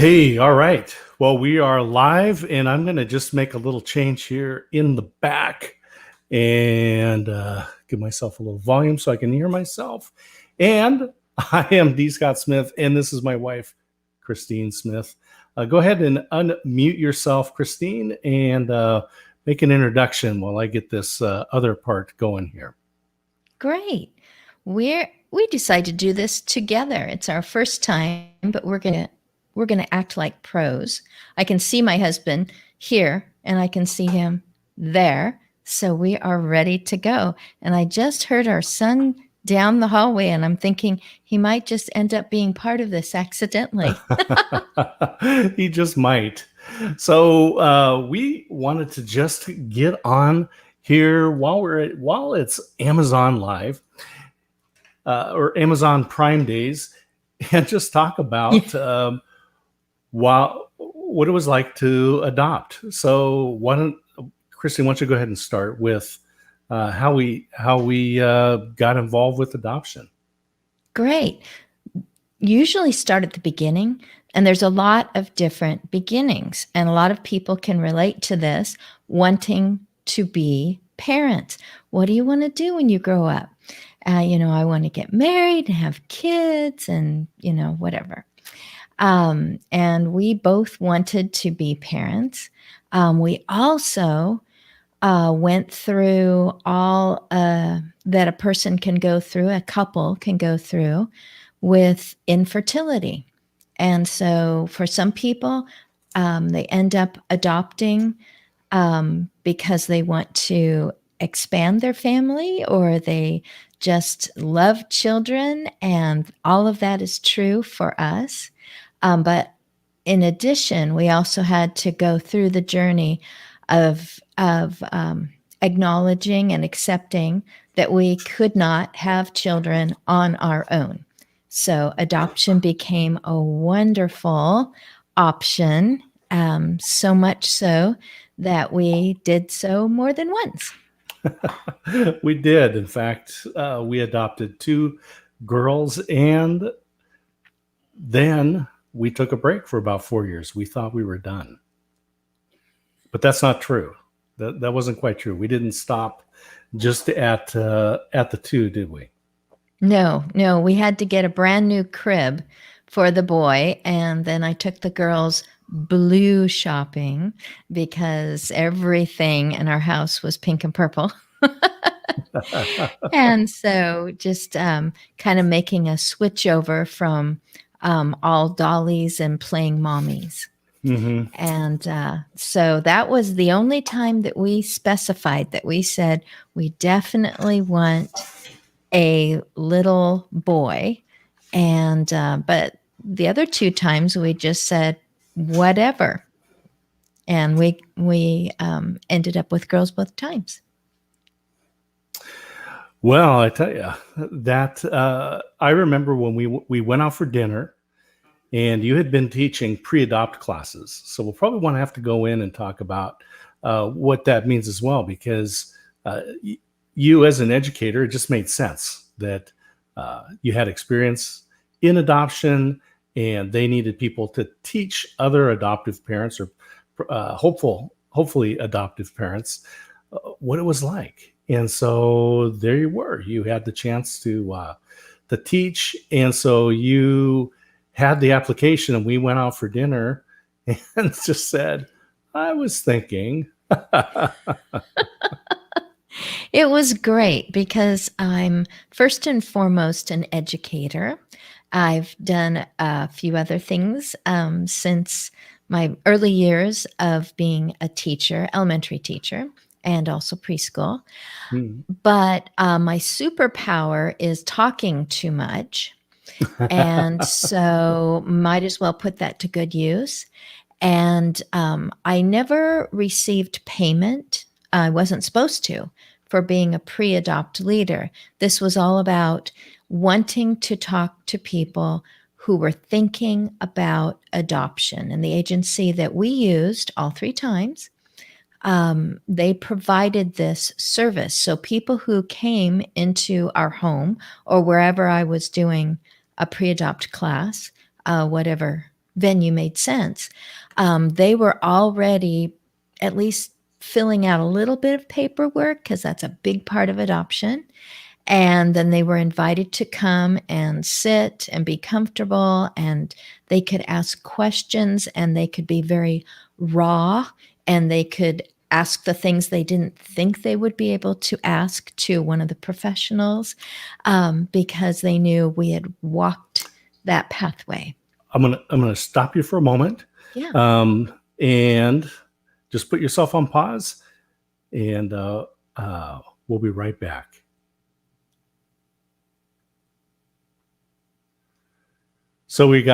Hey, all right. Well, we are live, and I'm going to just make a little change here in the back and give myself a little volume so I can hear myself. And I am D. Scott Smith, and this is my wife, Christine Smith. Go ahead and unmute yourself, Christine, and make an introduction while I get this other part going here. Great. We decided to do this together. It's our first time, but we're gonna act like pros. I can see my husband here and I can see him there. So we are ready to go. And I just heard our son down the hallway, and I'm thinking he might just end up being part of this accidentally. He just might. So we wanted to just get on here while it's Amazon Live or Amazon Prime Days, and just talk about what it was like to adopt. So Christine, why don't you go ahead and start with how we got involved with adoption? Great. Usually start at the beginning, and there's a lot of different beginnings, and a lot of people can relate to this, wanting to be parents. What do you want to do when you grow up? I want to get married and have kids and, whatever. And we both wanted to be parents. We also went through all that a person can go through, a couple can go through with infertility. And so for some people, they end up adopting because they want to expand their family, or they just love children. And all of that is true for us. But in addition, we also had to go through the journey of acknowledging and accepting that we could not have children on our own. So adoption became a wonderful option, so much so that we did so more than once. We did. In fact, we adopted two girls, and then we took a break for about 4 years. We thought we were done, but that's not true. That wasn't quite true. We didn't stop just at the two, did we? No, we had to get a brand new crib for the boy, and then I took the girls blue shopping because everything in our house was pink and purple. And so just kind of making a switch over from all dollies and playing mommies. Mm-hmm. And so that was the only time that we specified that we said we definitely want a little boy. And but the other two times we just said whatever, and we ended up with girls both times. Well, I tell you that I remember when we went out for dinner, and you had been teaching pre-adopt classes. So we'll probably want to have to go in and talk about what that means as well, because you as an educator, it just made sense that you had experience in adoption, and they needed people to teach other adoptive parents, or hopefully adoptive parents, what it was like. And so there you were. You had the chance to teach, and so you had the application, and we went out for dinner and just said, I was thinking. It was great because I'm first and foremost an educator. I've done a few other things since my early years of being a teacher, elementary teacher, and also preschool. But my superpower is talking too much. And so might as well put that to good use. And I never received payment. I wasn't supposed to, for being a pre-adopt leader. This was all about wanting to talk to people who were thinking about adoption. And the agency that we used all three times, they provided this service. So people who came into our home or wherever I was doing a pre-adopt class, whatever venue made sense. They were already at least filling out a little bit of paperwork because that's a big part of adoption. And then they were invited to come and sit and be comfortable, and they could ask questions, and they could be very raw, and they could ask the things they didn't think they would be able to ask to one of the professionals, because they knew we had walked that pathway. I'm gonna stop you for a moment, Yeah. and just put yourself on pause, and we'll be right back. So we got